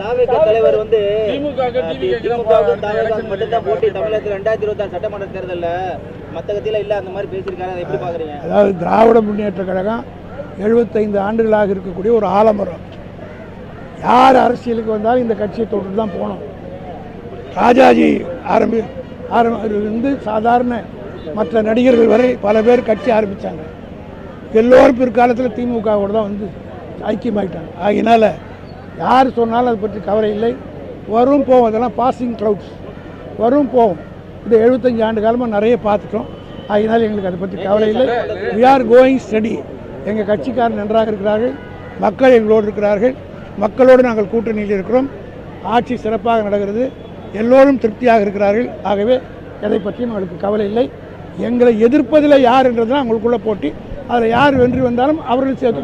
தலைவர் வந்து மட்டும்தான் போட்டி தமிழகத்தில் 2026 சட்டமன்ற தேர்தலில் மற்ற கட்சியில இல்ல அந்த மாதிரி பேசியிருக்காரு. அதை எப்படி பாக்குறீங்க? அதாவது திராவிட முன்னேற்ற கழகம் 75 ஆண்டுகளாக இருக்கக்கூடிய ஒரு ஆலமரம். யார் அரசியலுக்கு வந்தாலும் இந்த கட்சியை தொட்டு தான் போனோம். ராஜாஜி ஆரம்பிருந்து சாதாரண மற்ற நடிகர்கள் வரை பல பேர் கட்சி ஆரம்பித்தாங்க. எல்லோரும் பிற்காலத்தில் திமுகவோடு தான் வந்து ஐக்கியமாயிட்டாங்க. ஆகினால யார் சொன்னாலும் அதை பற்றி கவலை இல்லை. வரும் போவோம், அதெல்லாம் பாசிங் க்ளவுட்ஸ், வரும் போவோம். இந்த 75 ஆண்டு காலமாக நிறைய பார்த்துட்டோம். ஆகினால எங்களுக்கு அதை பற்றி கவலை இல்லை. We are going study. எங்கள் கட்சிக்காரர் நன்றாக இருக்கிறார்கள், மக்கள் எங்களோடு இருக்கிறார்கள், மக்களோடு நாங்கள் கூட்டணியில் இருக்கிறோம். ஆட்சி சிறப்பாக நடக்கிறது, எல்லோரும் திருப்தியாக இருக்கிறார்கள். ஆகவே எதை பற்றியும் எங்களுக்கு கவலை இல்லை. எங்களை எதிர்ப்பதில் யார் என்றது தான் அவங்களுக்குள்ள போட்டி. அதில் யார் வென்று வந்தாலும் அவர்கள் சேர்த்து